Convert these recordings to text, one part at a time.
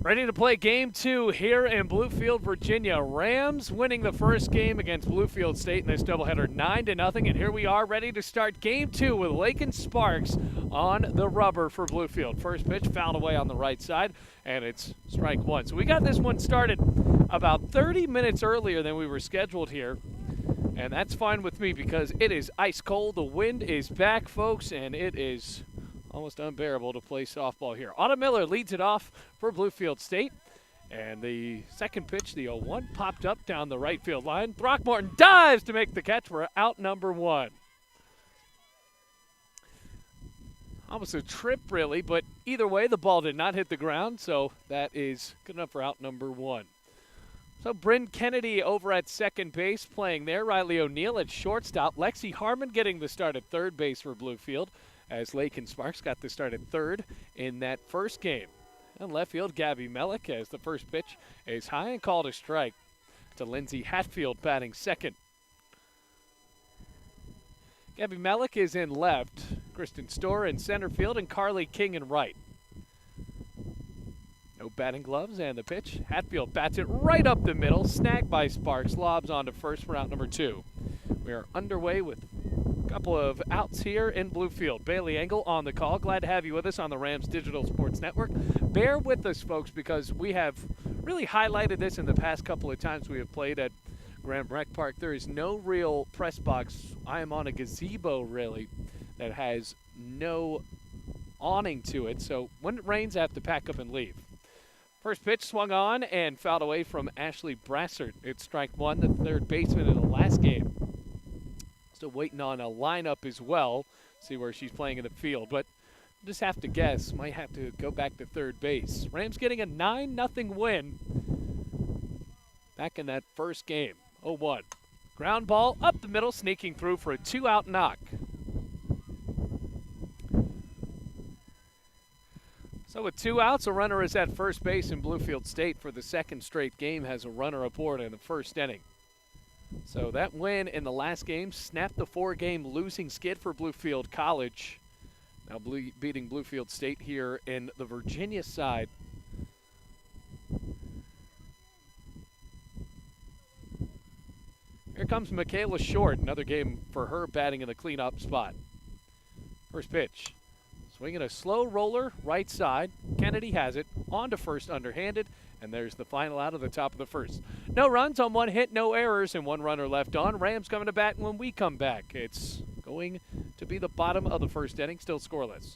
Ready to play game two here in Bluefield, Virginia. Rams winning the first game against Bluefield State in this doubleheader 9-0. And here we are ready to start game two with Lakin Sparks on the rubber for Bluefield. First pitch fouled away on the right side, and it's strike one. So we got this one started about 30 minutes earlier than we were scheduled here. And that's fine with me because it is ice cold. The wind is back, folks, and it is almost unbearable to play softball here. Autumn Miller leads it off for Bluefield State. And the second pitch, the 0-1, popped up down the right field line. Throckmorton dives to make the catch. We're out number one. Almost a trip, really, but either way, the ball did not hit the ground, so that is good enough for out number one. So Bryn Kennedy over at second base playing there. Riley O'Neill at shortstop. Lexi Harmon getting the start at third base for Bluefield, as Lakin Sparks got the start at third in that first game. And left field, Gabby Mellick, as the first pitch is high and called a strike to Lindsay Hatfield batting second. Gabby Mellick is in left, Kristen Storr in center field, and Carly King in right. No batting gloves, and the pitch. Hatfield bats it right up the middle, snagged by Sparks, lobs on to first for out number two. We are underway with couple of outs here in Bluefield. Bailey Engel on the call. Glad to have you with us on the Rams Digital Sports Network. Bear with us, folks, because we have really highlighted this in the past couple of times we have played at Graham Rec Park. There is no real press box. I am on a gazebo, really, that has no awning to it. So when it rains, I have to pack up and leave. First pitch swung on and fouled away from Ashley Brassard. It's strike one, the third baseman in the last game. Still waiting on a lineup as well, see where she's playing in the field. But just have to guess, might have to go back to third base. Rams getting a 9-0 win back in that first game. 0-1. Ground ball up the middle, sneaking through for a two-out knock. So with two outs, a runner is at first base in Bluefield State for the second straight game, has a runner aboard in the first inning. So that win in the last game snapped the four-game losing skid for Bluefield College. Now beating Bluefield State here in the Virginia side. Here comes Michaela Short, another game for her batting in the cleanup spot. First pitch. Swinging a slow roller right side. Kennedy has it. On to first underhanded. And there's the final out of the top of the first. No runs on one hit, no errors, and one runner left on. Rams coming to bat when we come back. It's going to be the bottom of the first inning, still scoreless.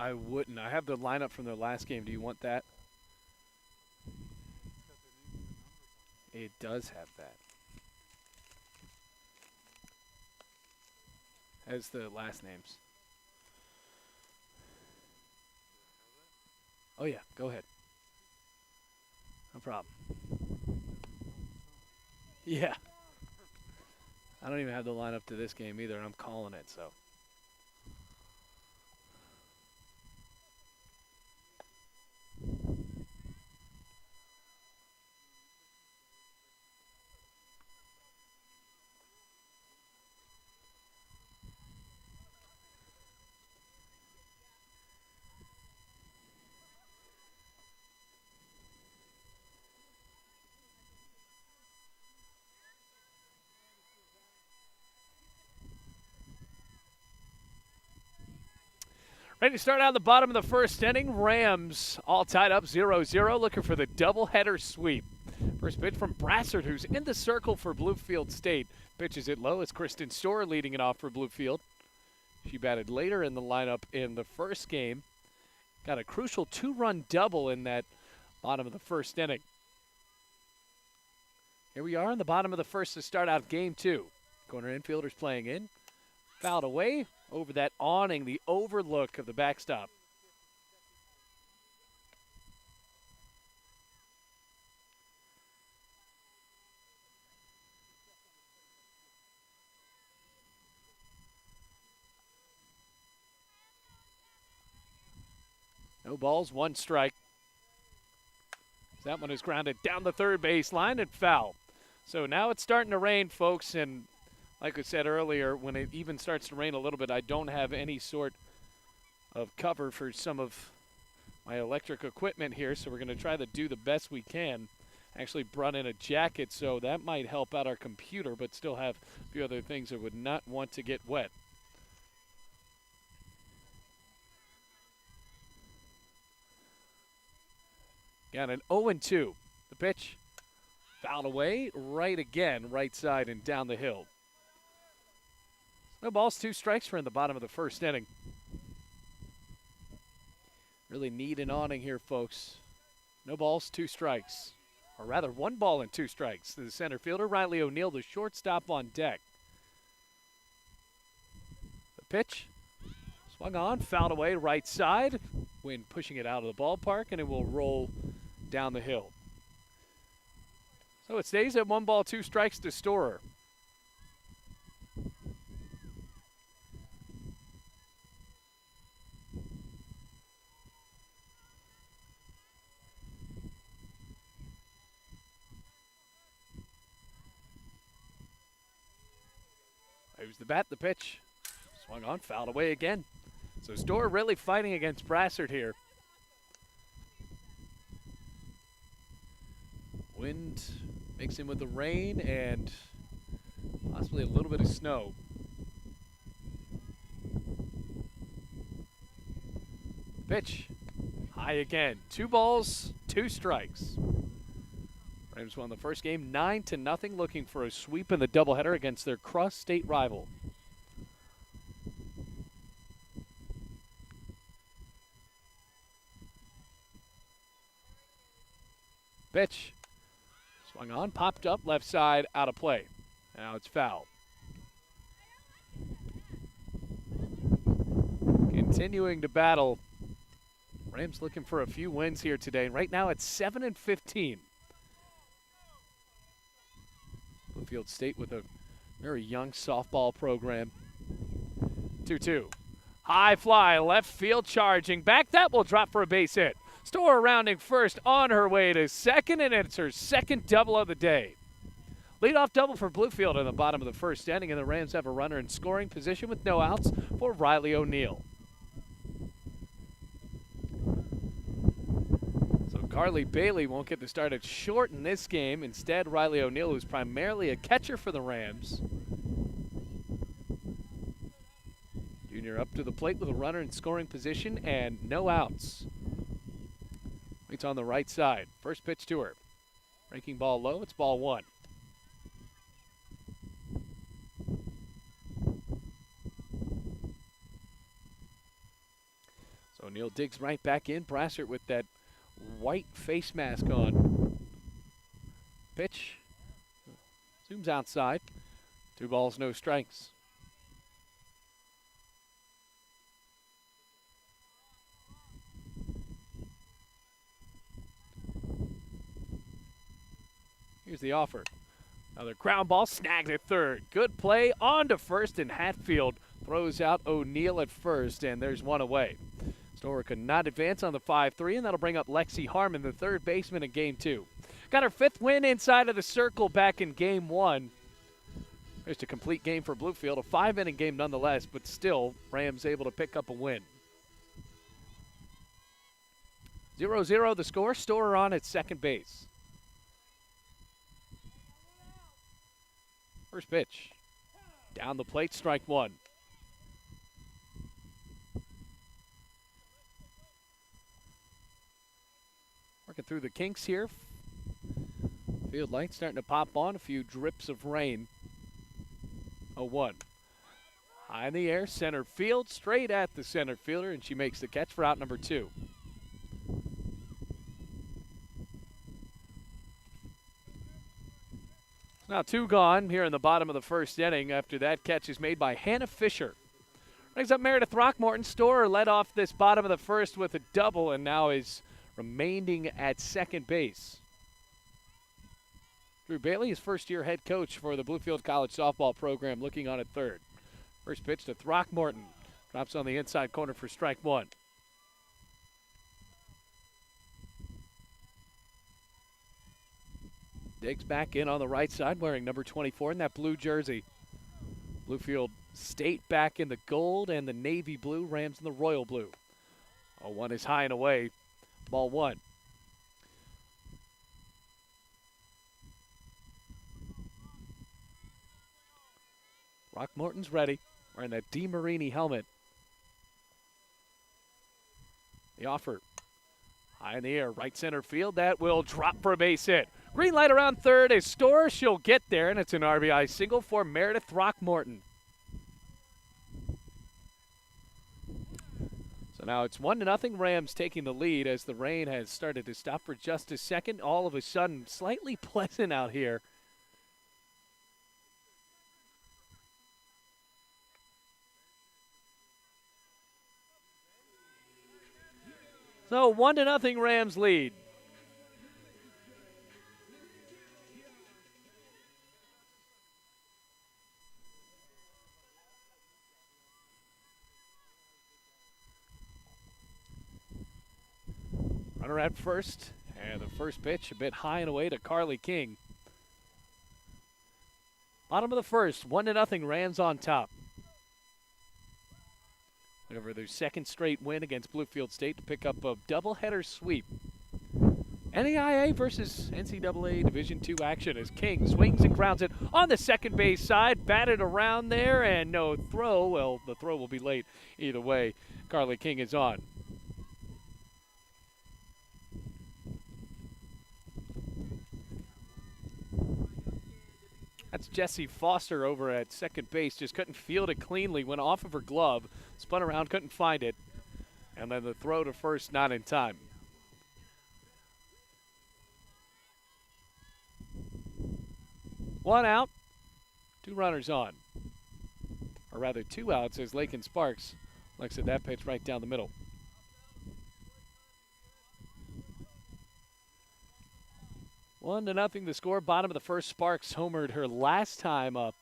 I wouldn't. I have the lineup from their last game. Do you want that? It does have that. As the last names. Oh, yeah, go ahead. No problem. Yeah. I don't even have the lineup to this game either, and I'm calling it, so. Ready to start out the bottom of the first inning. Rams all tied up 0-0, looking for the doubleheader sweep. First pitch from Brassard, who's in the circle for Bluefield State. Pitches it low. It's Kristen Storer leading it off for Bluefield. She batted later in the lineup in the first game. Got a crucial 2-run double in that bottom of the first inning. Here we are in the bottom of the first to start out game 2. Corner infielders playing in. Fouled away over that awning, the overlook of the backstop. No balls, 1 strike. That one is grounded down the third baseline and foul. So now it's starting to rain, folks, and like I said earlier, when it even starts to rain a little bit, I don't have any sort of cover for some of my electric equipment here, so we're going to try to do the best we can. Actually brought in a jacket, so that might help out our computer, but still have a few other things that would not want to get wet. Got an 0-2. The pitch fouled away, right again, right side and down the hill. No balls, 2 strikes for in the bottom of the first inning. Really need an awning here, folks. No balls, 2 strikes. Or rather, 1 ball and 2 strikes. The center fielder, Riley O'Neill, the shortstop on deck. The pitch swung on, fouled away, right side. Wind pushing it out of the ballpark, and it will roll down the hill. So it stays at 1 ball, 2 strikes to Storer. Here's the bat, the pitch. Swung on, fouled away again. So Storer really fighting against Brassard here. Wind mixing with the rain and possibly a little bit of snow. Pitch, high again. 2 balls, 2 strikes. Rams won the first game 9-0, looking for a sweep in the doubleheader against their cross-state rival. Pitch. Swung on, popped up, left side, out of play. Now it's foul. Continuing to battle. Rams looking for a few wins here today. Right now it's 7-15. Bluefield State with a very young softball program. 2-2. High fly, left field charging back. That will drop for a base hit. Storer rounding first on her way to second, and it's her second double of the day. Leadoff double for Bluefield in the bottom of the first inning, and the Rams have a runner in scoring position with no outs for Riley O'Neill. So Carly Bailey won't get to start at short in this game. Instead, Riley O'Neill, who's primarily a catcher for the Rams. Junior up to the plate with a runner in scoring position and no outs. It's on the right side. First pitch to her. Breaking ball low. It's ball 1. So O'Neill digs right back in. Brassard with that white face mask on. Pitch. Zooms outside. 2 balls, no strikes. Here's the offer. Another ground ball, snagged at third. Good play on to first, and Hatfield throws out O'Neill at first, and there's one away. Storer could not advance on the 5-3, and that'll bring up Lexi Harmon, the third baseman in Game 2. Got her 5th win inside of the circle back in Game 1. Just a complete game for Bluefield, a 5-inning game nonetheless, but still, Rams able to pick up a win. 0-0 the score, Storer on at second base. First pitch. Down the plate, strike one. Working through the kinks here. Field lights starting to pop on, a few drips of rain. 0-1. High in the air, center field, straight at the center fielder, and she makes the catch for out number 2. Now 2 gone here in the bottom of the first inning after that catch is made by Hannah Fisher. Brings up Meredith Throckmorton. Storer led off this bottom of the first with a double and now is remaining at second base. Drew Bailey is first-year head coach for the Bluefield College softball program, looking on at third. First pitch to Throckmorton. Drops on the inside corner for strike one. Diggs back in on the right side, wearing number 24 in that blue jersey. Bluefield State back in the gold and the navy blue, Rams in the royal blue. 0-1 is high and away. Ball one. Throckmorton's ready, wearing that DeMarini helmet. The offer. High in the air, right center field. That will drop for a base hit. Green light around third is Storer. She'll get there, and it's an RBI single for Meredith Throckmorton. So now it's 1-0. Rams taking the lead as the rain has started to stop for just a second. All of a sudden, slightly pleasant out here. So 1-0 Rams lead. Runner at first, and the first pitch a bit high and away to Carly King. Bottom of the first, 1-0 Rams on top. Over their second straight win against Bluefield State to pick up a doubleheader sweep. NAIA versus NCAA Division II action as King swings and grounds it on the second base side, batted around there, and no throw. Well, the throw will be late either way. Carly King is on. That's Jessie Foster over at second base. Just couldn't field it cleanly. Went off of her glove. Spun around, couldn't find it. And then the throw to first, not in time. One out, 2 runners on. Or rather, 2 outs as Lakin Sparks looks at that pitch right down the middle. One to nothing the score. Bottom of the first, Sparks homered her last time up.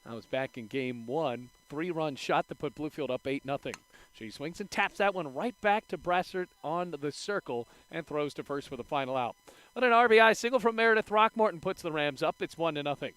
That was back in game 1. 3-run shot to put Bluefield up 8-0. She swings and taps that one right back to Brassert on the circle and throws to first for the final out. But an RBI single from Meredith Throckmorton puts the Rams up. It's 1-0.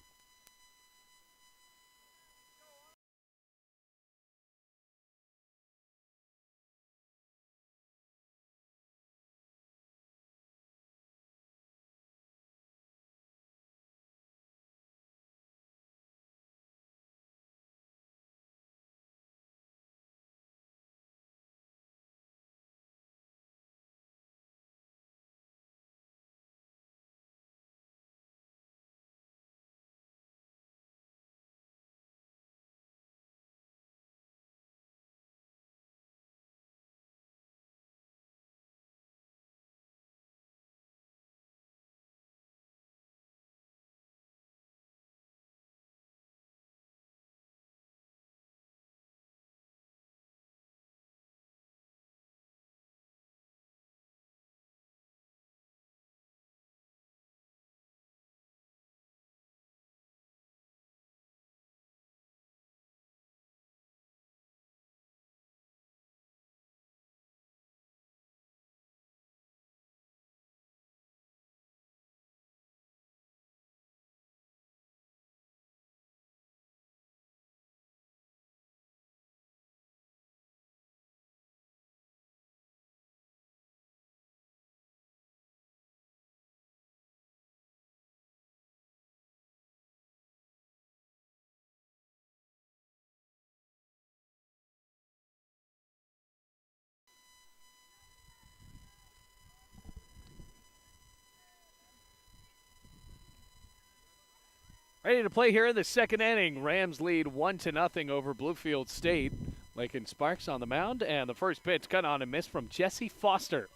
Ready to play here in the second inning. Rams lead 1-0 over Bluefield State. Lakin Sparks on the mound, and the first pitch cut on and missed from Jesse Foster.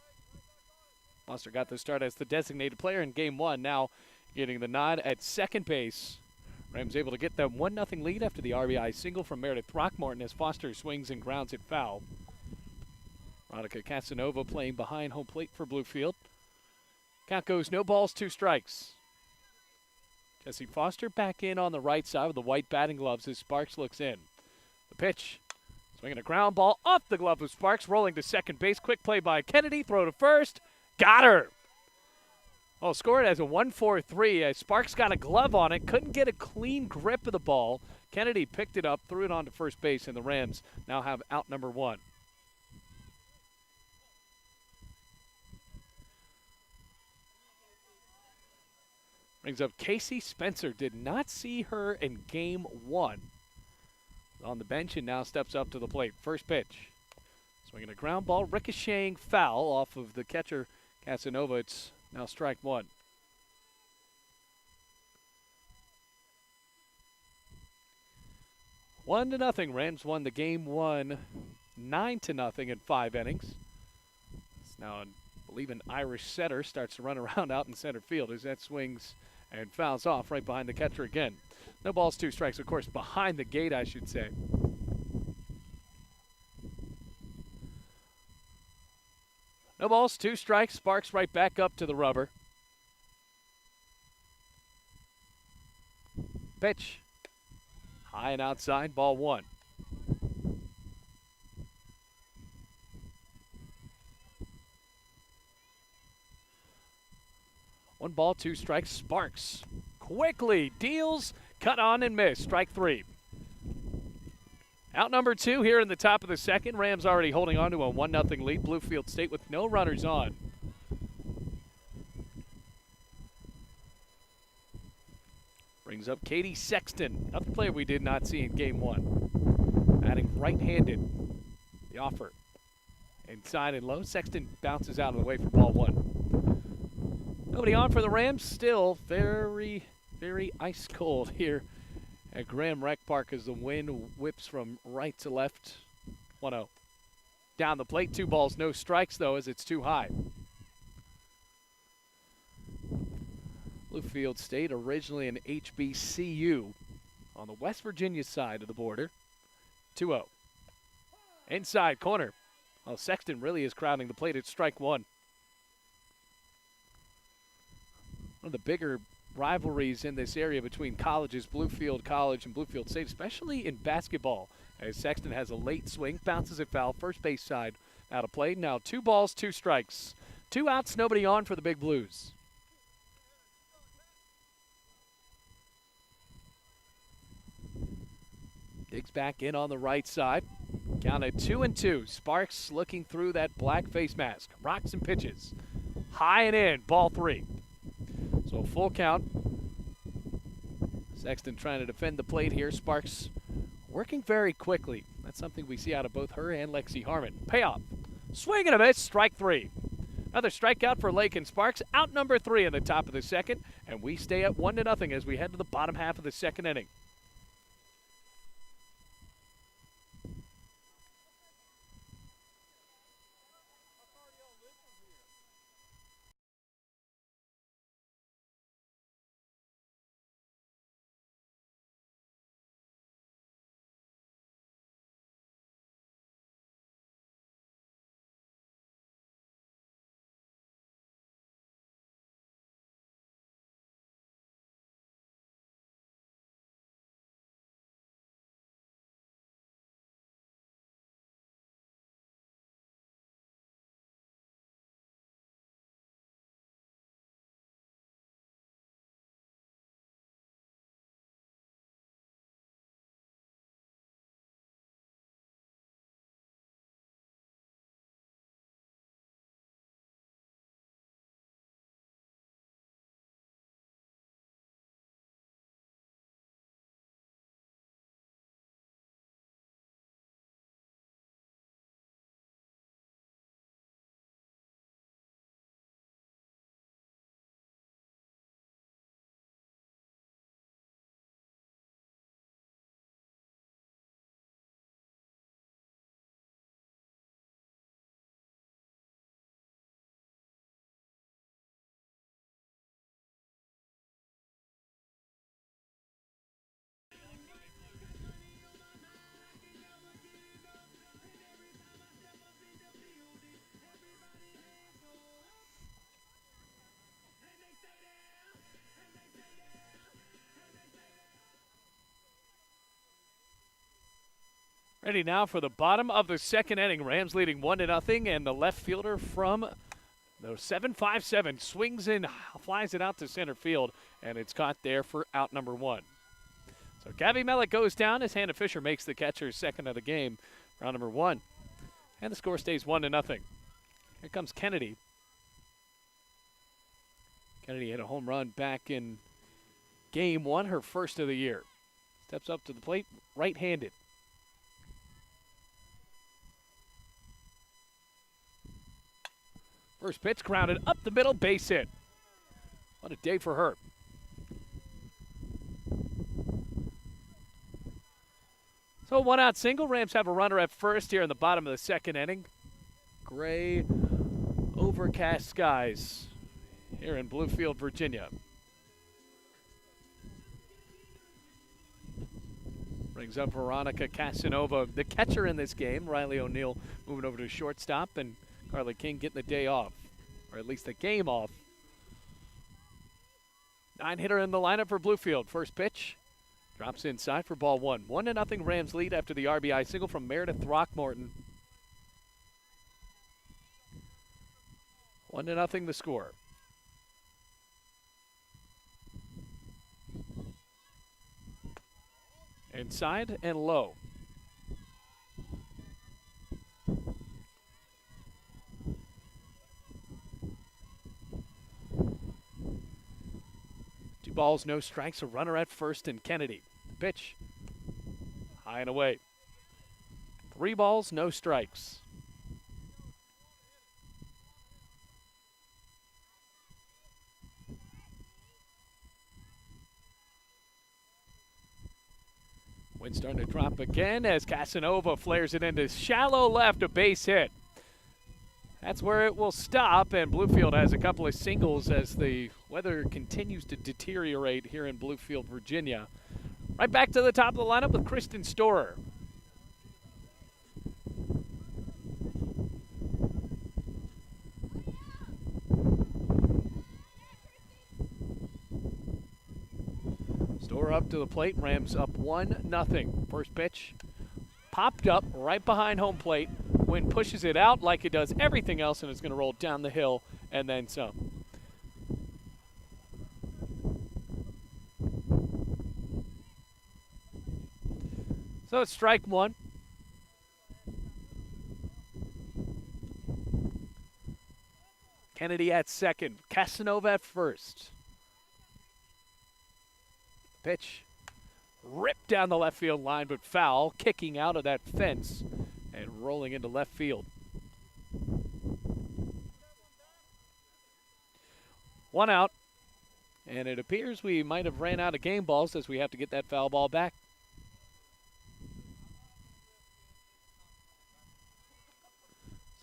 Foster got the start as the designated player in game one, now getting the nod at second base. Rams able to get that 1-0 lead after the RBI single from Meredith Throckmorton as Foster swings and grounds it foul. Veronica Casanova playing behind home plate for Bluefield. Count goes no balls, 2 strikes. Jesse Foster back in on the right side with the white batting gloves as Sparks looks in. The pitch, swinging a ground ball off the glove of Sparks, rolling to second base. Quick play by Kennedy, throw to first. Got her. Oh, scored as a 1-4-3 as Sparks got a glove on it, couldn't get a clean grip of the ball. Kennedy picked it up, threw it on to first base, and the Rams now have out number 1. Brings up Casey Spencer. Did not see her in game 1. On the bench and now steps up to the plate. First pitch. Swinging a ground ball, ricocheting foul off of the catcher Casanova. It's now strike 1. One to nothing. Rams won the game 1, 9-0 in 5 innings. It's now, I believe, an Irish setter starts to run around out in center field as that swings and fouls off right behind the catcher again. No balls, 2 strikes, of course, behind the gate, I should say. No balls, 2 strikes. Sparks right back up to the rubber. Pitch. High and outside, ball 1. One ball, 2 strikes. Sparks quickly deals, cut on and missed. Strike 3. Out number 2 here in the top of the second. Rams already holding on to a 1-0 lead. Bluefield State with no runners on. Brings up Katie Sexton, another player we did not see in game 1. Batting right-handed. The offer inside and low. Sexton bounces out of the way for ball 1. Nobody on for the Rams. Still very, very ice cold here at Graham Rec Park as the wind whips from right to left. 1-0. Down the plate, 2 balls, no strikes though, as it's too high. Bluefield State, originally an HBCU on the West Virginia side of the border. 2-0. Inside corner. Well, Sexton really is crowding the plate. It's strike 1. One of the bigger rivalries in this area between colleges, Bluefield College and Bluefield State, especially in basketball, as Sexton has a late swing, bounces it foul, first base side out of play. Now 2 balls, 2 strikes. 2 outs, nobody on for the Big Blues. Digs back in on the right side. Count at 2-2. Sparks looking through that black face mask. Rocks and pitches. High and in, ball 3. So a full count. Sexton trying to defend the plate here. Sparks working very quickly. That's something we see out of both her and Lexi Harmon. Payoff. Swing and a miss. Strike 3. Another strikeout for Lakin Sparks. Out number 3 in the top of the second. And we stay at 1-0 as we head to the bottom half of the second inning. Ready now for the bottom of the second inning. Rams leading 1-0, and the left fielder from the 7-5-7 swings in, flies it out to center field, and it's caught there for out number 1. So Gabby Mellick goes down as Hannah Fisher makes the catcher's second of the game, round number 1. And the score stays 1-0. Here comes Kennedy. Kennedy hit a home run back in game 1, her first of the year. Steps up to the plate, right-handed. First pitch grounded up the middle, base hit. What a day for her. So 1-out single. Rams have a runner at first here in the bottom of the second inning. Gray, overcast skies here in Bluefield, Virginia. Brings up Veronica Casanova, the catcher in this game. Riley O'Neill moving over to shortstop, and Carly King getting the day off, or at least the game off. 9-hitter in the lineup for Bluefield. First pitch drops inside for ball 1. 1-0 Rams lead after the RBI single from Meredith Throckmorton. 1-0 the score. Inside and low. Two balls, no strikes, a runner at first, and Kennedy. Pitch, high and away. 3 balls, no strikes. Wind starting to drop again as Casanova flares it into shallow left, a base hit. That's where it will stop, and Bluefield has a couple of singles as the weather continues to deteriorate here in Bluefield, Virginia. Right back to the top of the lineup with Kristen Storer. Storer up to the plate, Rams up 1-0. First pitch popped up right behind home plate. Wind pushes it out like it does everything else, and it's going to roll down the hill and then some. So it's strike 1. Kennedy at second, Casanova at first. Pitch ripped down the left field line, but foul, kicking out of that fence and rolling into left field. 1 out, and it appears we might have ran out of game balls as we have to get that foul ball back.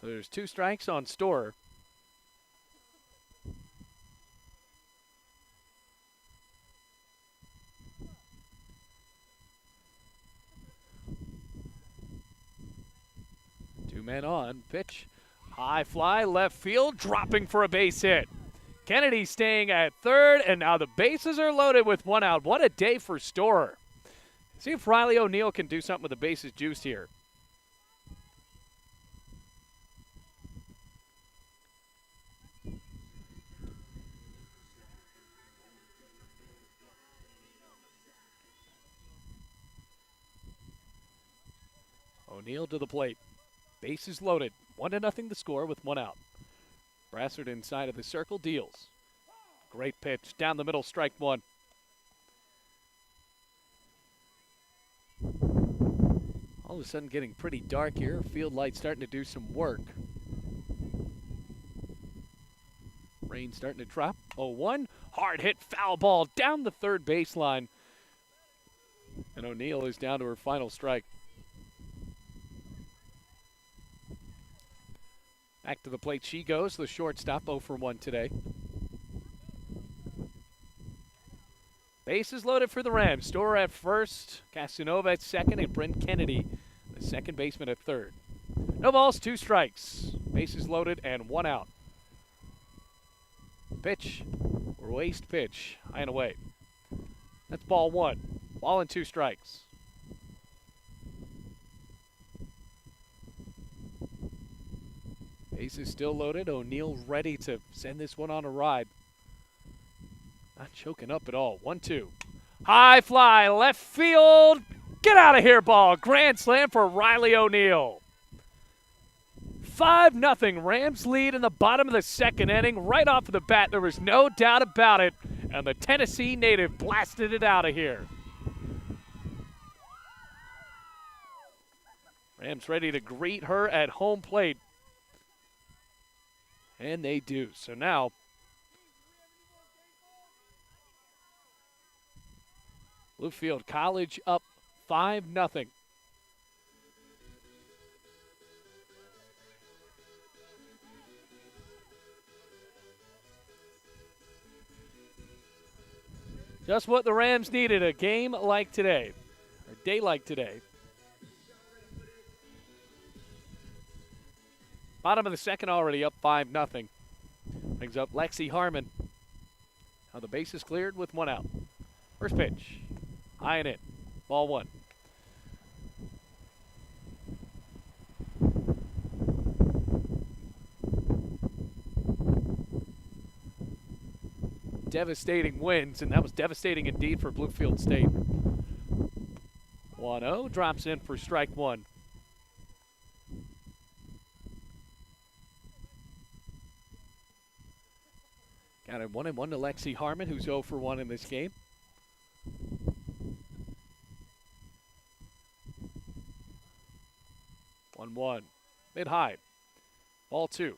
So there's 2 strikes on Storer. Two men on. Pitch. High fly, left field, dropping for a base hit. Kennedy staying at third, and now the bases are loaded with 1 out. What a day for Storer. See if Riley O'Neill can do something with the bases juiced here. O'Neill to the plate. Bases loaded. 1-0 the score with 1 out. Brassard inside of the circle deals. Great pitch down the middle, strike 1. All of a sudden getting pretty dark here. Field light starting to do some work. Rain starting to drop. 0-1. Hard hit foul ball down the third baseline. And O'Neill is down to her final strike. Back to the plate she goes, the shortstop, 0 for 1 today. Bases loaded for the Rams. Storer at first, Casanova at second, and Brent Kennedy, the second baseman, at third. No balls, 2 strikes. Bases loaded and 1 out. Pitch, waste pitch, high and away. That's ball 1. Ball and 2 strikes. Base is still loaded. O'Neal ready to send this one on a ride. Not choking up at all. 1-2. High fly, left field. Get out of here, ball. Grand slam for Riley O'Neal. 5-0 Rams lead in the bottom of the second inning. Right off of the bat, there was no doubt about it. And the Tennessee native blasted it out of here. Rams ready to greet her at home plate. And they do. So now Bluefield College up 5-0. Just what the Rams needed, a game like today, or day like today. Bottom of the second already up 5-0. Brings up Lexi Harmon. Now the base is cleared with one out. First pitch, high and in, ball one. Devastating wins, and that was devastating indeed for Bluefield State. 1-0, drops in for strike one. Got a 1-1 to Lexi Harmon, who's 0 for 1 in this game. One, mid high, ball two.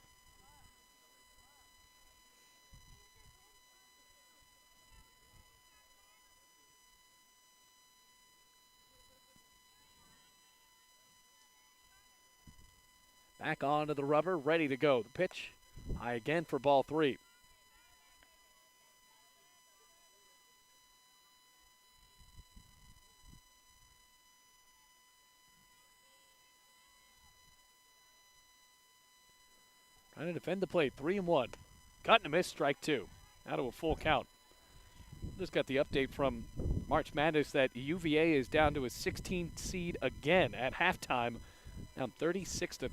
Back onto the rubber, ready to go. The pitch, high again for ball three. Trying to defend the plate, 3-1. Cut and a miss, strike two. Now to a full count. Just got the update from March Madness that UVA is down to a 16th seed again at halftime, down 36-30.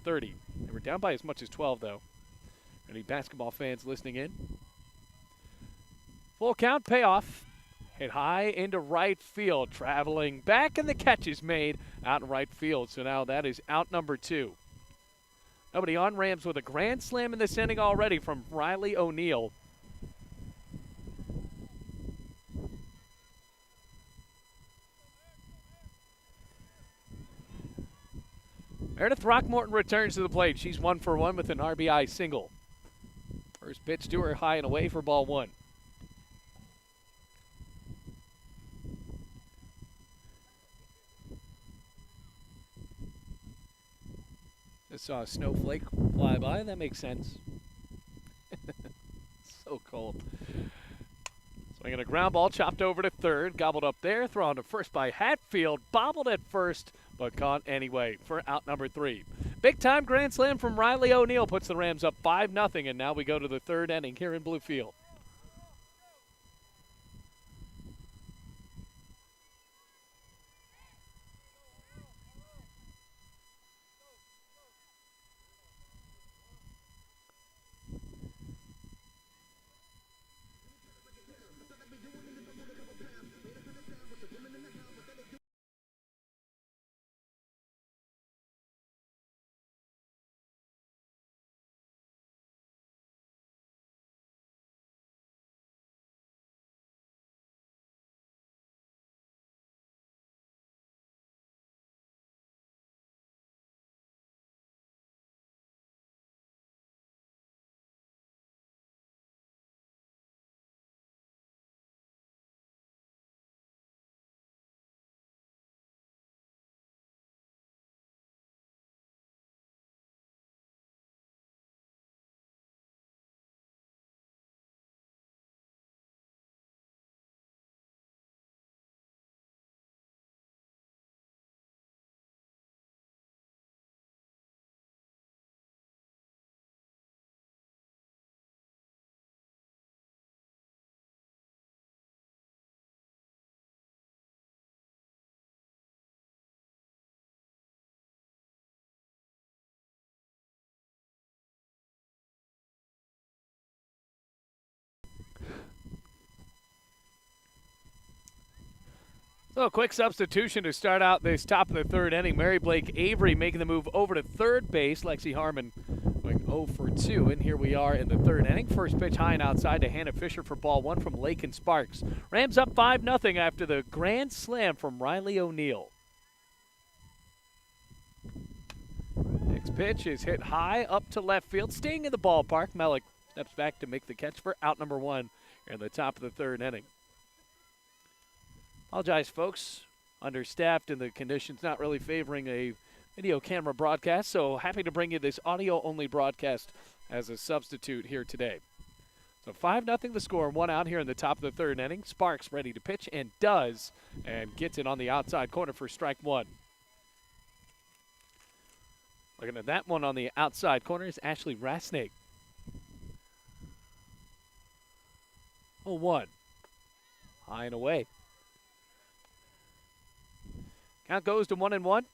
They were down by as much as 12, though. Any basketball fans listening in? Full count, payoff. Hit high into right field, traveling back, and the catch is made out in right field. So now that is out number two. Nobody on. Rams with a grand slam in this inning already from Riley O'Neal. Meredith Throckmorton returns to the plate. She's 1 for 1 with an RBI single. First pitch to her, high and away for ball one. Just saw a snowflake fly by. That makes sense. So cold. Swinging a ground ball, chopped over to third, gobbled up there, thrown to first by Hatfield, bobbled at first, but caught anyway for out number three. Big time grand slam from Riley O'Neal puts the Rams up 5-0, and now we go to the third inning here in Bluefield. So a quick substitution to start out this top of the third inning. Mary Blake Avery making the move over to third base. Lexi Harmon going 0 for 2. And here we are in the third inning. First pitch high and outside to Hannah Fisher for ball one from Lake and Sparks. Rams up 5-0 after the grand slam from Riley O'Neill. Next pitch is hit high up to left field. Staying in the ballpark, Melick steps back to make the catch for out number one in the top of the third inning. Apologize, folks. Understaffed and the conditions not really favoring a video camera broadcast, so happy to bring you this audio-only broadcast as a substitute here today. So 5-0 the score, one out here in the top of the third inning. Sparks ready to pitch and does, and gets it on the outside corner for strike one. Looking at that one on the outside corner is Ashley Rasnake. 0-1. High and away. Count goes to 1-1.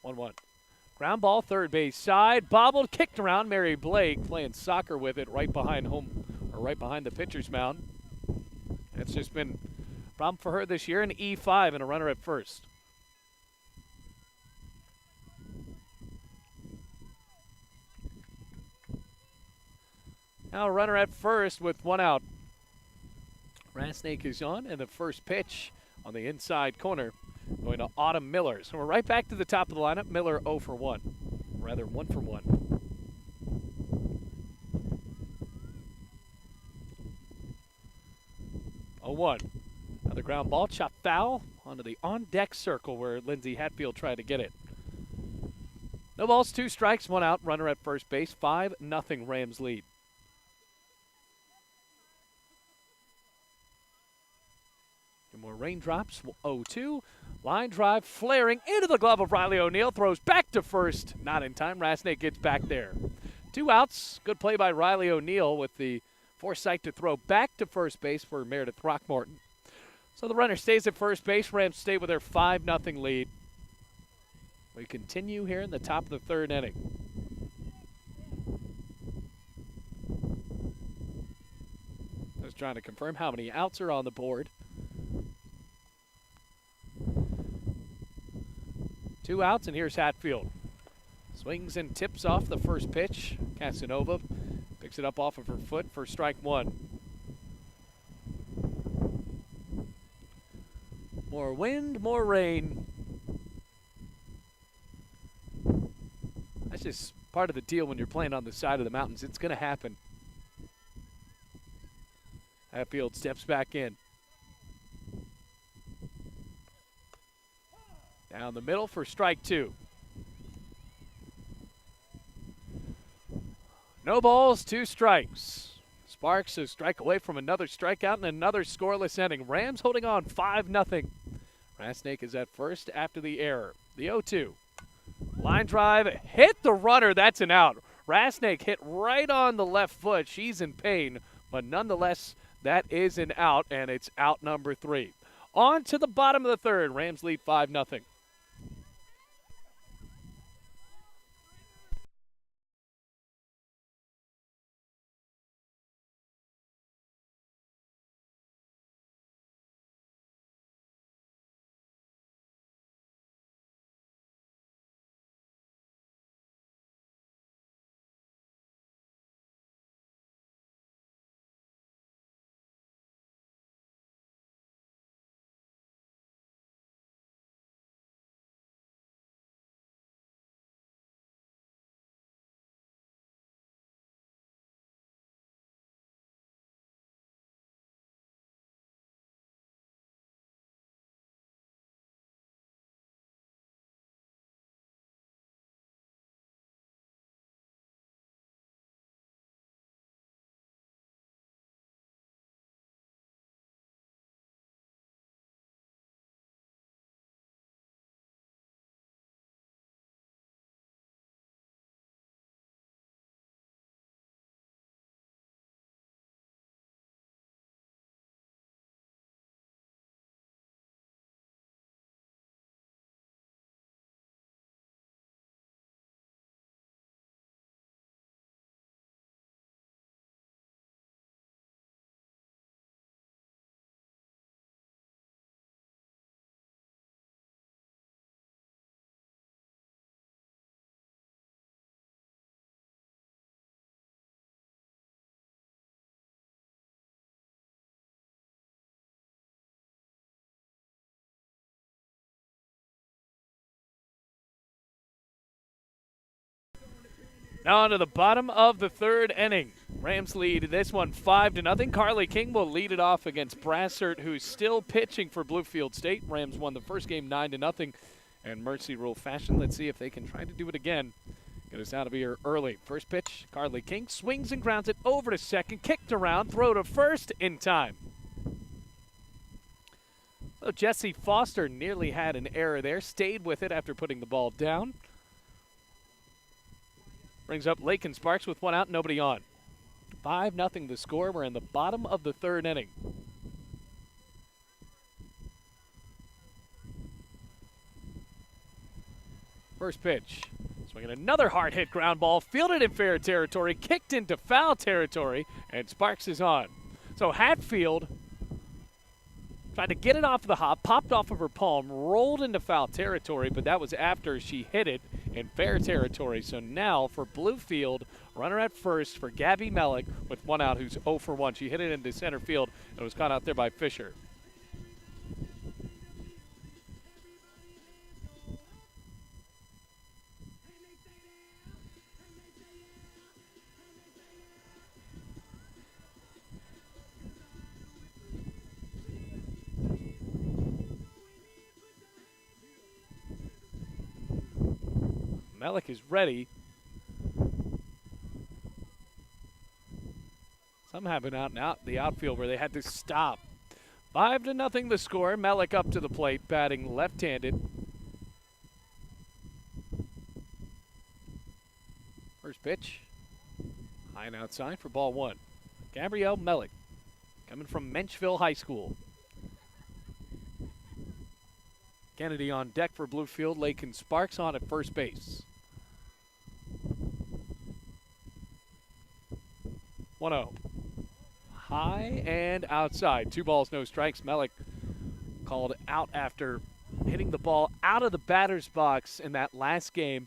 1-1. Ground ball, third base side, bobbled, kicked around. Mary Blake playing soccer with it right behind home, or right behind the pitcher's mound. It's just been a problem for her this year. An E5 and a runner at first. Now a runner at first with one out. Rasnake is on, and the first pitch on the inside corner going to Autumn Miller. So we're right back to the top of the lineup. Miller 0 for 1. Rather 1 for 1. Oh, 1. Another ground ball, chopped foul onto the on-deck circle where Lindsay Hatfield tried to get it. No balls, 2 strikes, 1 out, runner at first base. 5-0 Rams lead. More raindrops, 0-2. Line drive flaring into the glove of Riley O'Neill. Throws back to first. Not in time. Rasnake gets back there. 2 outs. Good play by Riley O'Neill with the foresight to throw back to first base for Meredith Throckmorton. So the runner stays at first base. Rams stay with their 5-0 lead. We continue here in the top of the third inning. Just trying to confirm how many outs are on the board. 2 outs, and here's Hatfield. Swings and tips off the first pitch. Casanova picks it up off of her foot for strike one. More wind, more rain. That's just part of the deal when you're playing on the side of the mountains. It's going to happen. Hatfield steps back in. Down the middle for strike 2. No balls, 2 strikes. Sparks a strike away from another strikeout and another scoreless inning. Rams holding on 5-0. Rasnake is at first after the error. The 0-2. Line drive, hit the runner. That's an out. Rasnake hit right on the left foot. She's in pain, but nonetheless, that is an out, and it's out number 3. On to the bottom of the third. Rams lead 5-0. Now on to the bottom of the third inning. Rams lead this one 5-0. Carly King will lead it off against Brassert, who's still pitching for Bluefield State. Rams won the first game 9-0 in Mercy Rule fashion. Let's see if they can try to do it again. Get us out of here early. First pitch, Carly King swings and grounds it over to second, kicked around, throw to first in time. So Jesse Foster nearly had an error there, stayed with it after putting the ball down. Brings up Lakin Sparks with one out, nobody on. 5-0 the score. We're in the bottom of the third inning. First pitch. Swinging another hard hit ground ball, fielded in fair territory, kicked into foul territory, and Sparks is on. So Hatfield tried to get it off the hop, popped off of her palm, rolled into foul territory, but that was after she hit it in fair territory. So now for Bluefield, runner at first for Gabby Mellick with one out, who's 0 for 1. She hit it into center field and was caught out there by Fisher. Mellick is ready. Something happened out in the outfield where they had to stop. 5-0 the score. Mellick up to the plate, batting left-handed. First pitch, high and outside for ball one. Gabrielle Mellick, coming from Menchville High School. Kennedy on deck for Bluefield. Lakin Sparks on at first base. 1-0. High and outside. 2 balls, no strikes. Mellick called out after hitting the ball out of the batter's box in that last game.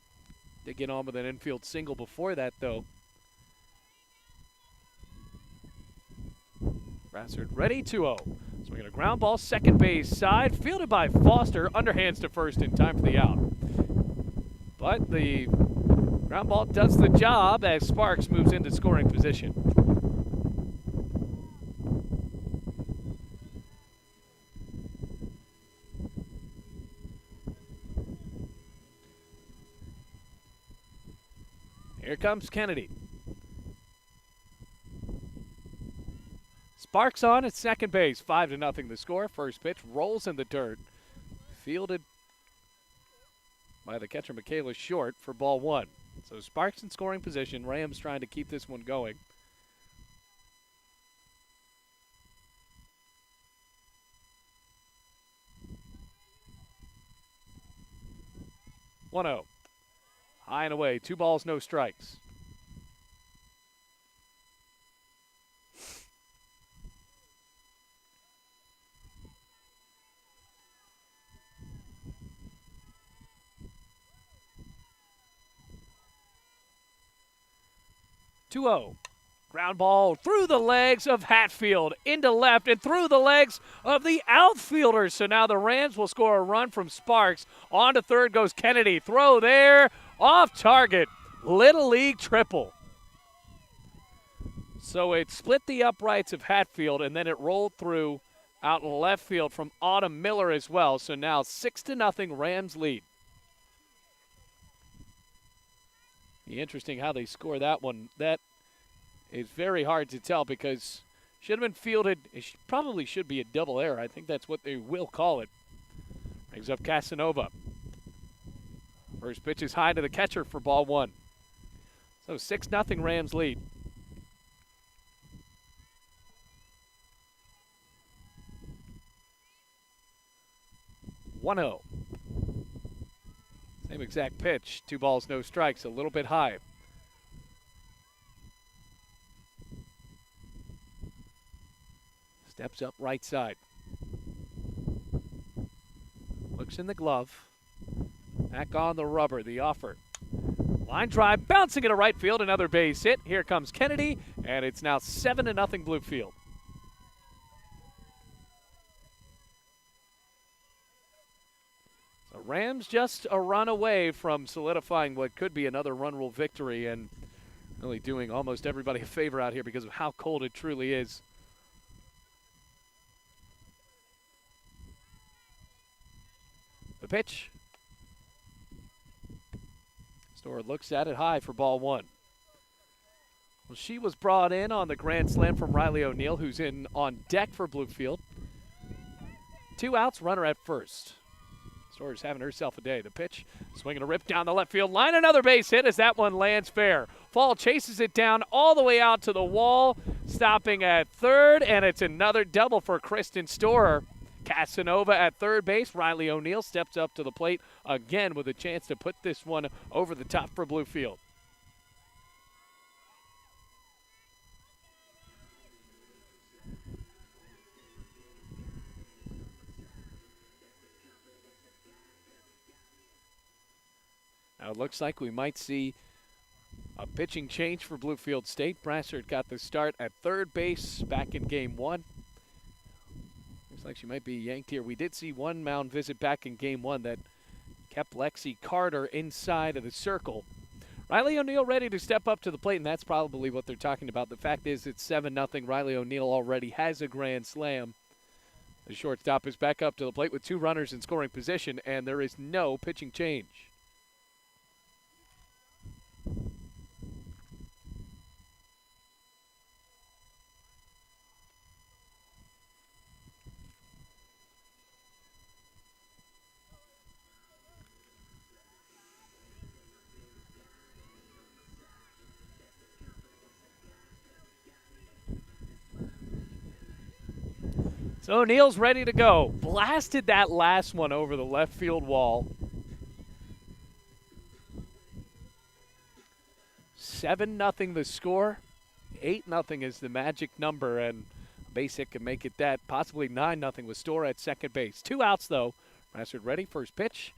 Did get on with an infield single before that, though. Brassard ready, 2-0. Swinging a ground ball, second base side, fielded by Foster, underhands to first in time for the out. But the ground ball does the job as Sparks moves into scoring position. Here comes Kennedy. Sparks on at second base. 5-0 the score. First pitch rolls in the dirt. Fielded by the catcher Michaela Short for ball one. So Sparks in scoring position. Rams trying to keep this one going. One 0. High and away. 2 balls, no strikes. Two 0. Ground ball through the legs of Hatfield, into left, and through the legs of the outfielders. So now the Rams will score a run from Sparks. On to third goes Kennedy. Throw there, off target. Little League triple. So it split the uprights of Hatfield, and then it rolled through out in left field from Autumn Miller as well. So now 6-0 Rams lead. Interesting how they score that one. That is very hard to tell because should have been fielded. It probably should be a double error. I think that's what they will call it. Brings up Casanova. First pitch is high to the catcher for ball one. So 6-0 Rams lead. One 0. Same exact pitch. 2 balls, no strikes. A little bit high. Steps up right side. Looks in the glove. Back on the rubber, the offer. Line drive, bouncing into right field, another base hit. Here comes Kennedy, and it's now 7-0 Bluefield. So Rams just a run away from solidifying what could be another run rule victory, and Really doing almost everybody a favor out here because of how cold it truly is. The pitch. Storer looks at it high for ball one. Well, she was brought in on the grand slam from Riley O'Neill, who's in on deck for Bluefield. 2 outs, runner at first. Storer's having herself a day. The pitch, swinging a rip down the left field line. Another base hit as that one lands fair. Fall chases it down all the way out to the wall, stopping at third, and it's another double for Kristen Storer. Casanova at third base. Riley O'Neill steps up to the plate again with a chance to put this one over the top for Bluefield. Now it looks like we might see a pitching change for Bluefield State. Brassard got the start at third base back in game one. Looks like she might be yanked here. We did see one mound visit back in game one that kept Lexi Carter inside of the circle. Riley O'Neill ready to step up to the plate, and that's probably what they're talking about. The fact is it's 7-0. Riley O'Neill already has a grand slam. The shortstop is back up to the plate with 2 runners in scoring position, and there is no pitching change. So O'Neill's ready to go. Blasted that last one over the left field wall. 7-0 the score. 8-0 is the magic number, and Basic can make it that. Possibly 9-0 with Storer at second base. 2 outs, though. Brassard ready. First pitch.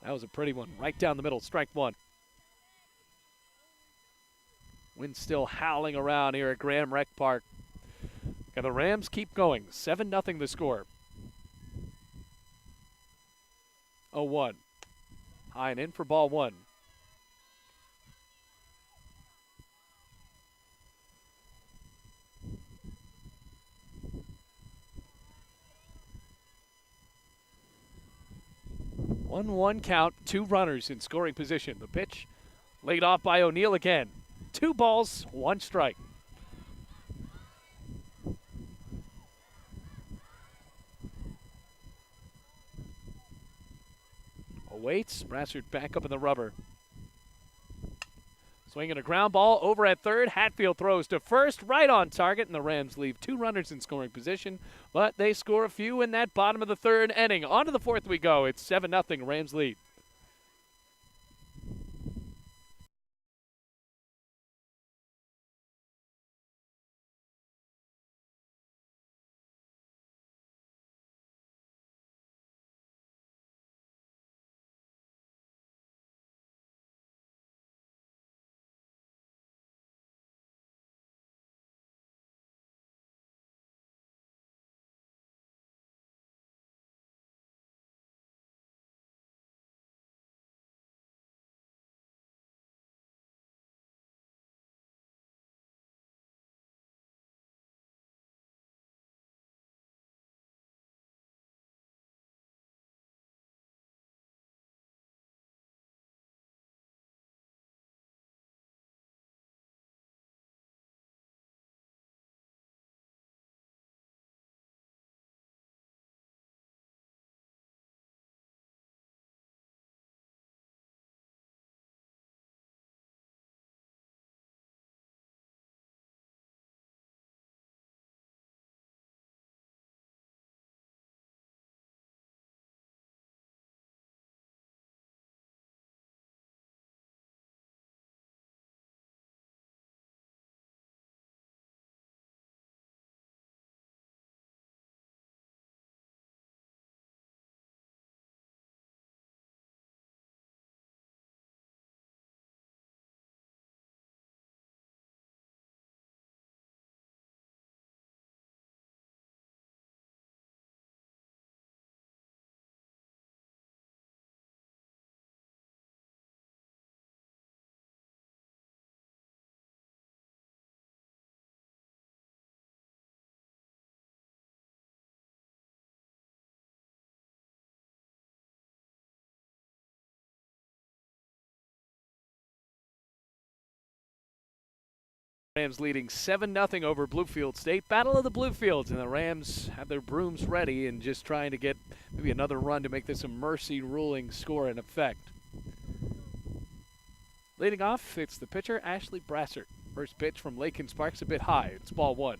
That was a pretty one. Right down the middle. Strike one. Wind still howling around here at Graham Rec Park. And the Rams keep going. 7-0 the score. 0-1. High and in for ball one. One count, 2 runners in scoring position. The pitch laid off by O'Neill again. 2 balls, 1 strike. Waits. Brassard back up in the rubber. Swinging a ground ball over at third. Hatfield throws to first, right on target, and the Rams leave 2 runners in scoring position, but they score a few in that bottom of the third inning. On to the fourth we go. It's 7-0 Rams lead. Rams leading 7-0 over Bluefield State. Battle of the Bluefields, and the Rams have their brooms ready and just trying to get maybe another run to make this a mercy ruling score in effect. Leading off, it's the pitcher, Ashley Brassert. First pitch from Lakin Sparks a bit high. It's ball one.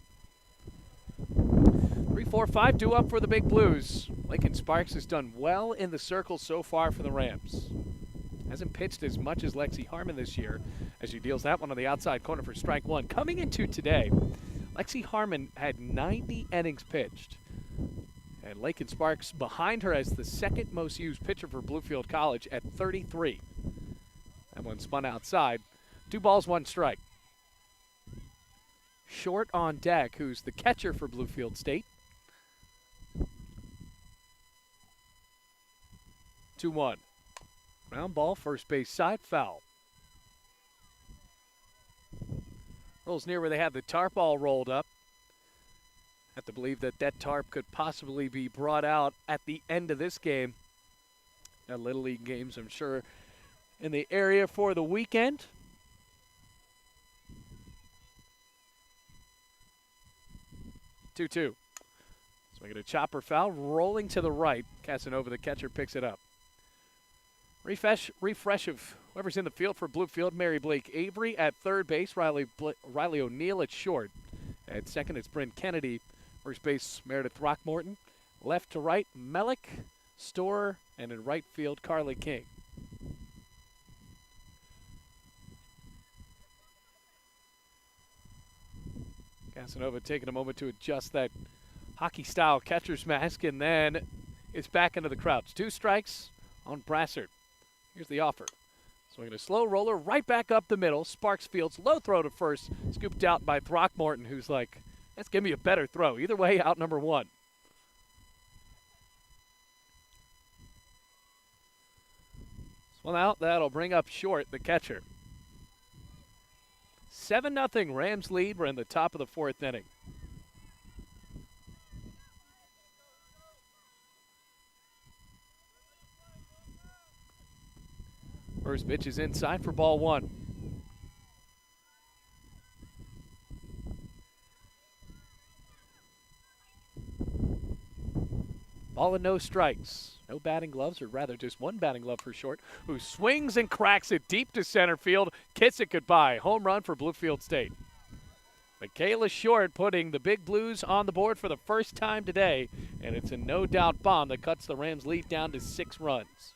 3-4-5 due up for the Big Blues. Lakin Sparks has done well in the circle so far for the Rams. Hasn't pitched as much as Lexi Harmon this year as she deals that one on the outside corner for strike one. Coming into today, Lexi Harmon had 90 innings pitched. And Lakin Sparks behind her as the second most used pitcher for Bluefield College at 33. That one spun outside. 2 balls, 1 strike. Short on deck, who's the catcher for Bluefield State. 2-1. Ground ball, first base side, foul. Rolls near where they have the tarp all rolled up. Have to believe that that tarp could possibly be brought out at the end of this game. Little League games, I'm sure, in the area for the weekend. Two. So we get a chopper foul, rolling to the right. Casanova, the catcher, picks it up. Refresh of whoever's in the field for Bluefield. Mary Blake Avery at third base. Riley O'Neill at short. At second, it's Bryn Kennedy. First base, Meredith Throckmorton. Left to right, Melick, Storer, and in right field, Carly King. Casanova taking a moment to adjust that hockey-style catcher's mask, and then it's back into the crouch. 2 strikes on Brassert. Here's the offer. Swinging a slow roller right back up the middle. Sparks fields, low throw to first, scooped out by Throckmorton, who's like, let's give me a better throw. Either way, out number 1. Swung out, that'll bring up short, the catcher. 7-0 Rams lead. We're in the top of the 4th inning. First pitch is inside for ball 1. Ball and no strikes. No batting gloves, or rather just 1 batting glove for short, who swings and cracks it deep to center field. Kiss it goodbye. Home run for Bluefield State. Michaela Short putting the Big Blues on the board for the first time today, and it's a no-doubt bomb that cuts the Rams' lead down to 6 runs.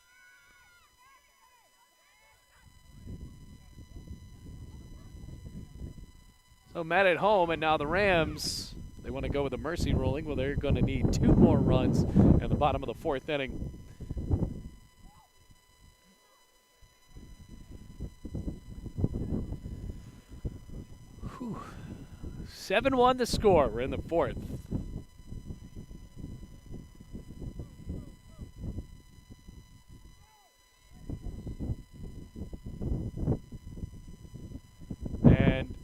So Matt at home, and now the Rams, they want to go with a mercy ruling. Well, they're going to need 2 more runs at the bottom of the 4th inning. Whew. 7-1 the score. We're in the 4th. And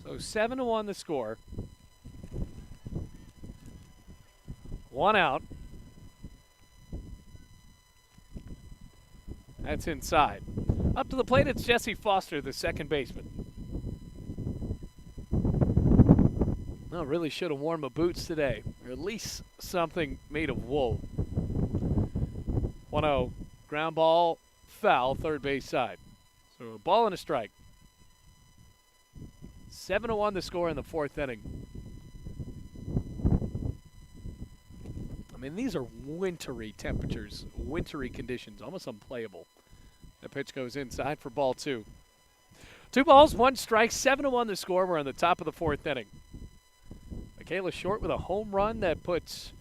so 7-1 the score. 1 out. That's inside. Up to the plate, it's Jesse Foster, the second baseman. Well, really should have worn my boots today, or at least something made of wool. 1-0. Ground ball, foul, third base side. So a ball and a strike. 7-1 the score in the 4th inning. I mean, these are wintry temperatures, wintry conditions, almost unplayable. The pitch goes inside for ball 2. 2 balls, 1 strike, 7-1 the score. We're on the top of the 4th inning. Michaela Short with a home run that puts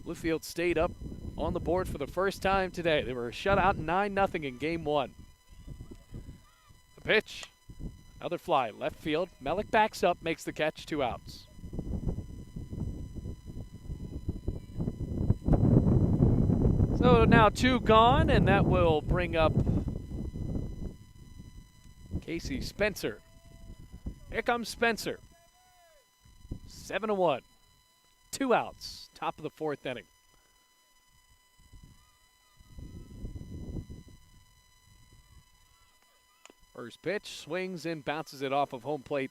Bluefield State up on the board for the first time today. They were shut out 9-0 in game 1. The pitch, another fly, left field. Melick backs up, makes the catch, 2 outs. So now 2 gone, and that will bring up Casey Spencer. Here comes Spencer. 7-1. 2 outs, top of the 4th inning. First pitch, swings and bounces it off of home plate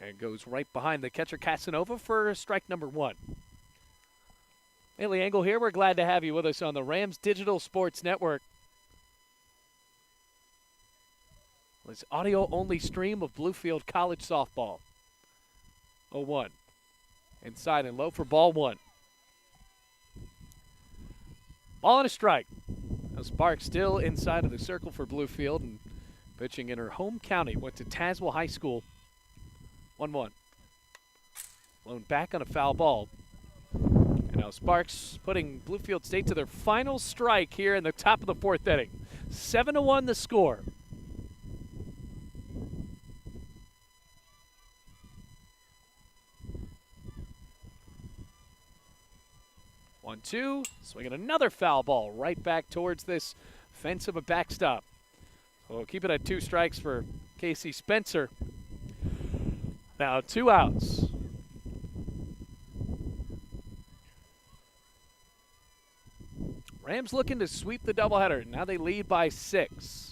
and goes right behind the catcher Casanova for strike number 1. Bailey Engel here. We're glad to have you with us on the Rams Digital Sports Network. This audio-only stream of Bluefield College softball. 0-1. Inside and low for ball 1. Ball and a strike. Now Sparks still inside of the circle for Bluefield and pitching in her home county. Went to Tazewell High School. 1-1. Blown back on a foul ball. And now Sparks putting Bluefield State to their final strike here in the top of the 4th inning. 7-1 the score. 1-2, swinging another foul ball right back towards this fence of a backstop. So we'll keep it at 2 strikes for Casey Spencer. Now 2 outs. Rams looking to sweep the doubleheader. Now they lead by 6.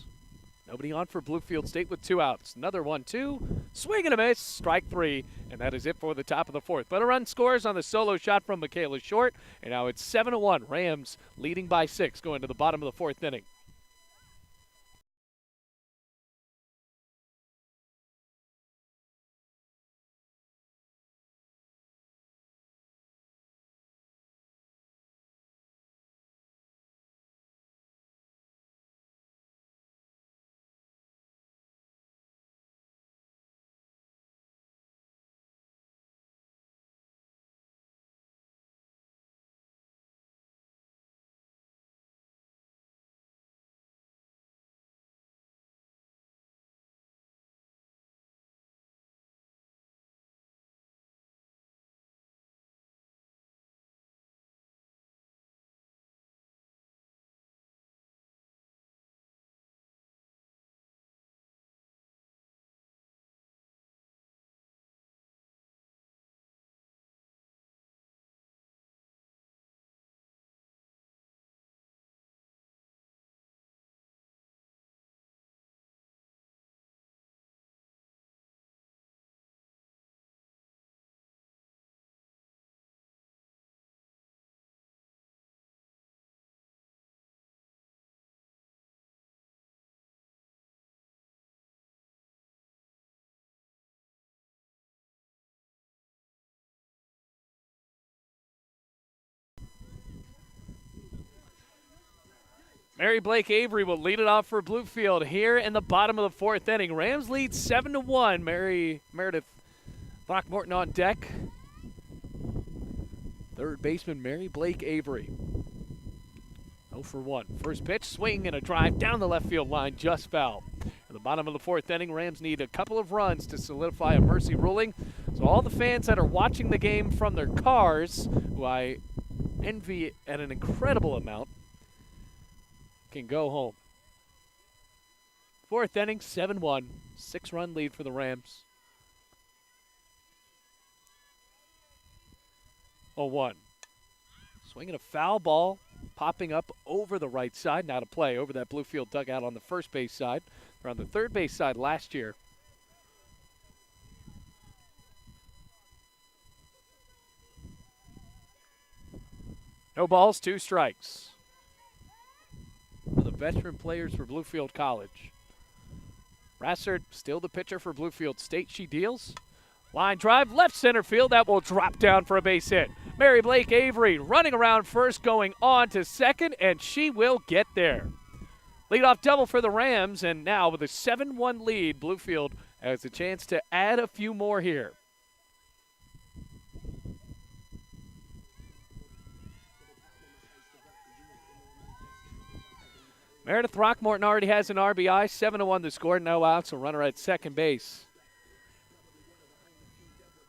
Nobody on for Bluefield State with 2 outs. Another 1-2, swing and a miss, strike 3, and that is it for the top of the 4th. But a run scores on the solo shot from Michaela Short, and now it's 7-1. Rams leading by 6 going to the bottom of the 4th inning. Mary Blake Avery will lead it off for Bluefield here in the bottom of the 4th inning. Rams lead 7-1. Meredith Throckmorton on deck. Third baseman Mary Blake Avery. 0 for 1. First pitch, swing and a drive down the left field line, just foul. In the bottom of the 4th inning, Rams need a couple of runs to solidify a mercy ruling. So all the fans that are watching the game from their cars, who I envy at an incredible amount, can go home. 4th inning, 7-1. 6-run lead for the Rams. 0-1. Swinging a foul ball, popping up over the right side. Now to play over that Bluefield dugout on the first base side. Or on the third base side last year. No balls, 2 strikes. For the veteran players for Bluefield College. Rassard still the pitcher for Bluefield State. She deals. Line drive, left center field. That will drop down for a base hit. Mary Blake Avery running around first, going on to second, and she will get there. Leadoff double for the Rams, and now with a 7-1 lead, Bluefield has a chance to add a few more here. Meredith Throckmorton already has an RBI, 7-1 the score, no outs, a runner at second base.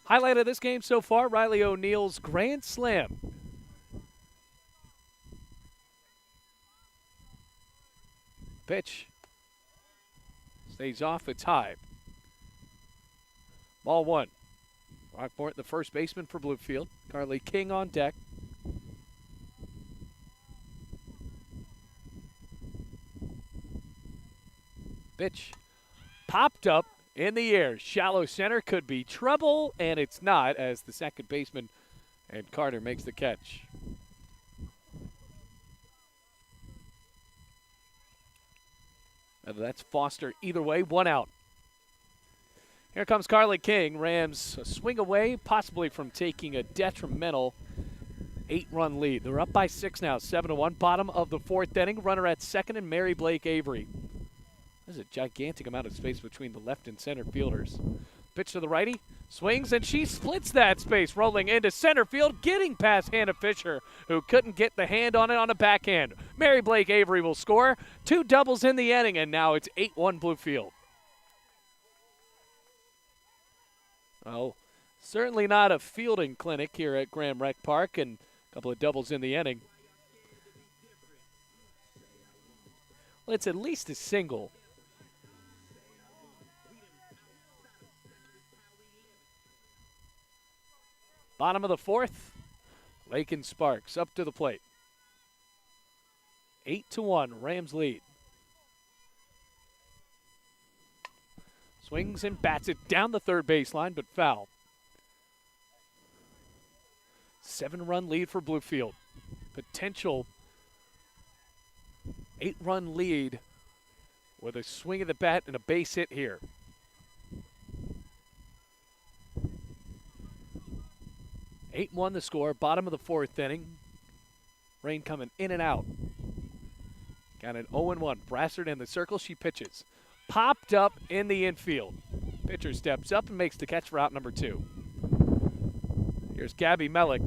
Highlight of this game so far, Riley O'Neal's grand slam. Pitch stays off, it's high. Ball 1. Rockport, the first baseman for Bluefield. Carly King on deck. Pitch popped up in the air. Shallow center, could be trouble, and it's not, as the second baseman and Carter makes the catch. That's Foster either way, one out. Here comes Carly King. Rams a swing away, possibly from taking a detrimental 8-run lead. They're up by 6 now, 7-1. Bottom of the fourth inning. Runner at second and Mary Blake Avery. There's a gigantic amount of space between the left and center fielders. Pitch to the righty, swings, and she splits that space, rolling into center field, getting past Hannah Fisher, who couldn't get the hand on it on a backhand. Mary Blake Avery will score. 2 doubles in the inning, and now it's 8-1 Bluefield. Oh, certainly not a fielding clinic here at Graham Rec Park, and a couple of doubles in the inning. Well, it's at least a single. Bottom of the fourth, Lake and Sparks up to the plate. 8-1, Rams lead. Swings and bats it down the third baseline, but foul. 7-run lead for Bluefield. Potential 8-run lead with a swing of the bat and a base hit here. Eight-1 the score, bottom of the fourth inning. Rain coming in and out. Got an 0-1. Brassard in the circle, she pitches. Popped up in the infield. Pitcher steps up and makes the catch for out number 2. Here's Gabby Mellick.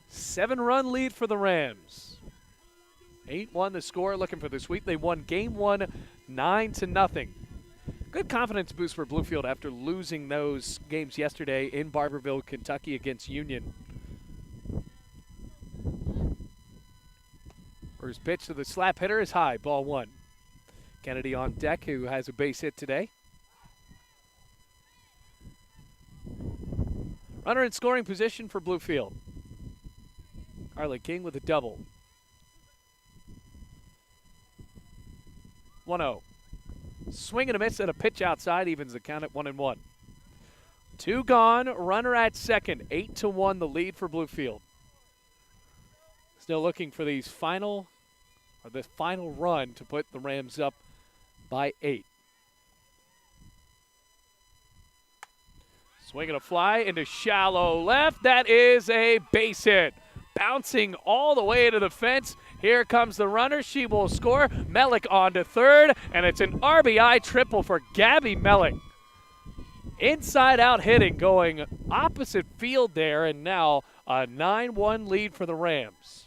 Seven-run lead for the Rams. 8-1 the score, looking for the sweep. They won game 1 9-0. Good confidence boost for Bluefield after losing those games yesterday in Barberville, Kentucky against Union. First pitch to the slap hitter is high, ball 1. Kennedy on deck, who has a base hit today. Runner in scoring position for Bluefield. Carly King with a double. 1-0. Swing and a miss and a pitch outside, evens the count at 1-1. 2 gone, runner at second. 8-1 the lead for Bluefield. Still looking for this final run to put the Rams up by 8. Swing and a fly into shallow left. That is a base hit. Bouncing all the way to the fence. Here comes the runner. She will score. Mellick on to third, and it's an RBI triple for Gabby Mellick. Inside out hitting going opposite field there, and now a 9-1 lead for the Rams.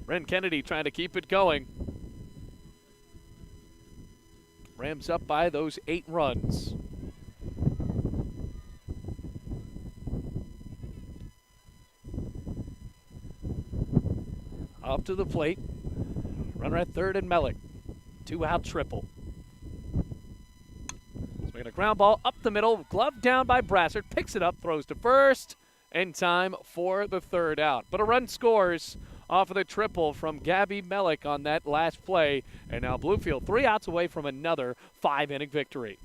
Ren Kennedy trying to keep it going. Rams up by those 8 runs. Up to the plate. Runner at third and Mellick. 2-out triple. Swinging a ground ball up the middle. Glove down by Brassard. Picks it up, throws to first. In time for the 3rd out. But a run scores off of the triple from Gabby Mellick on that last play. And now Bluefield 3 outs away from another 5-inning victory.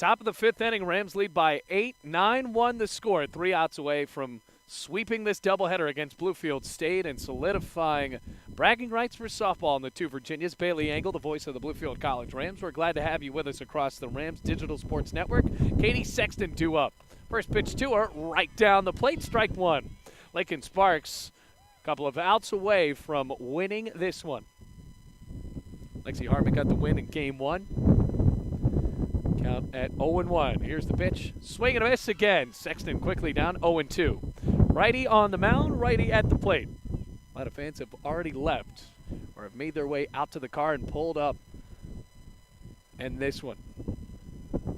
Top of the fifth inning, Rams lead by 8, 9-1 the score. 3 outs away from sweeping this doubleheader against Bluefield State and solidifying bragging rights for softball in the two Virginias. Bailey Engel, the voice of the Bluefield College Rams. We're glad to have you with us across the Rams Digital Sports Network. Katie Sexton due up. First pitch to her, right down the plate, strike one. Lakin Sparks, a couple of outs away from winning this one. Lexi Hartman got the win in game one. Count at 0-1. Here's the pitch. Swing and a miss again. Sexton quickly down 0-2. Righty on the mound, righty at the plate. A lot of fans have already left or have made their way out to the car and pulled up. And this one.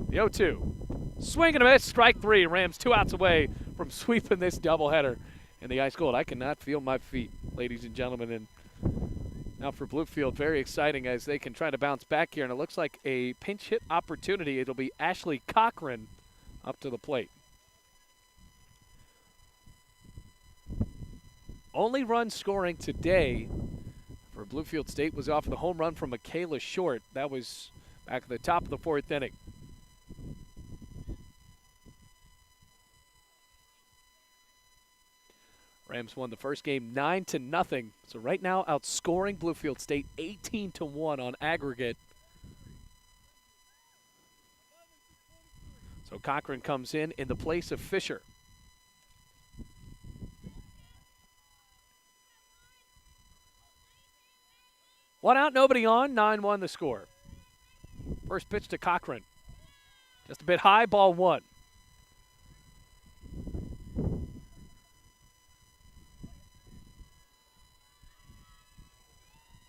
The 0-2. Swing and a miss. Strike three. Rams 2 outs away from sweeping this doubleheader in the ice cold. I cannot feel my feet, ladies and gentlemen. And now for Bluefield, very exciting as they can try to bounce back here. And it looks like a pinch hit opportunity. It'll be Ashley Cochran up to the plate. Only run scoring today for Bluefield State was off the home run from Michaela Short. That was back at the top of the fourth inning. Rams won the first game 9-0. So right now outscoring Bluefield State 18-1 on aggregate. So Cochran comes in the place of Fisher. One out, nobody on, 9-1 the score. First pitch to Cochran. Just a bit high, ball one.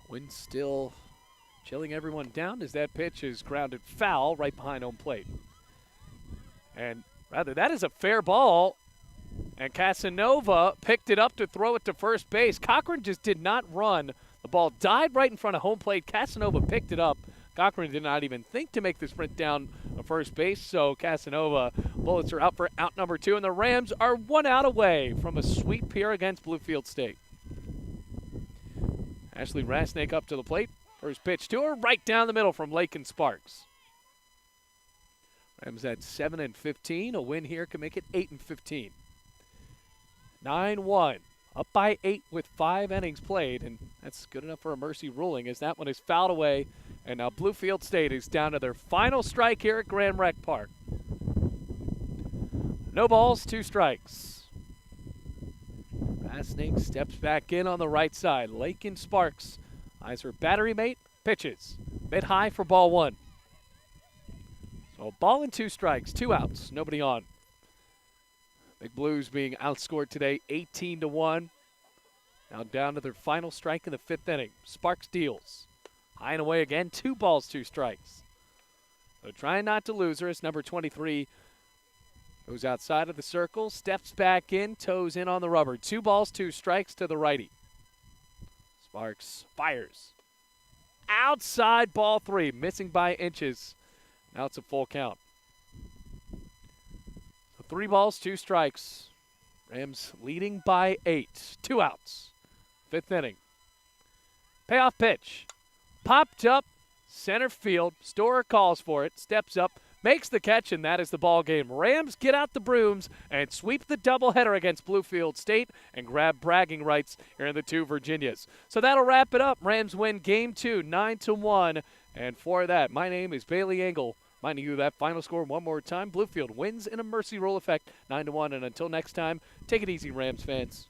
Wind still chilling everyone down as that pitch is grounded foul right behind home plate. And rather, that is a fair ball. And Casanova picked it up to throw it to first base. Cochran just did not run. The ball died right in front of home plate. Casanova picked it up. Cochran did not even think to make the sprint down to first base. So Casanova, bullets are out for out number 2. And the Rams are 1 out away from a sweep here against Bluefield State. Ashley Rasnick up to the plate. First pitch to her, right down the middle from Lakin Sparks. Rams at 7-15. A win here can make it 8-15. 9-1. Up by 8 with 5 innings played, and that's good enough for a mercy ruling as that one is fouled away. And now Bluefield State is down to their final strike here at Grand Rec Park. No balls, 2 strikes. Rasnick steps back in on the right side. Lakin Sparks eyes her battery mate, pitches. Bit high for ball one. So ball and 2 strikes, 2 outs, nobody on. Big Blues being outscored today 18-1. Now down to their final strike in the 5th inning. Sparks deals. High and away again, 2 balls, 2 strikes. So trying not to lose her as number 23 goes outside of the circle, steps back in, toes in on the rubber. 2 balls, 2 strikes to the righty. Sparks fires. Outside, ball 3, missing by inches. Now it's a full count. So 3 balls, 2 strikes. Rams leading by 8. 2 outs. 5th inning. Payoff pitch. Popped up, center field. Storer calls for it, steps up, makes the catch, and that is the ball game. Rams get out the brooms and sweep the doubleheader against Bluefield State and grab bragging rights here in the two Virginias. So that'll wrap it up. Rams win game 2, 9-1. And for that, my name is Bailey Engel. Minding you that final score one more time. Bluefield wins in a mercy rule effect, 9-1. And until next time, take it easy, Rams fans.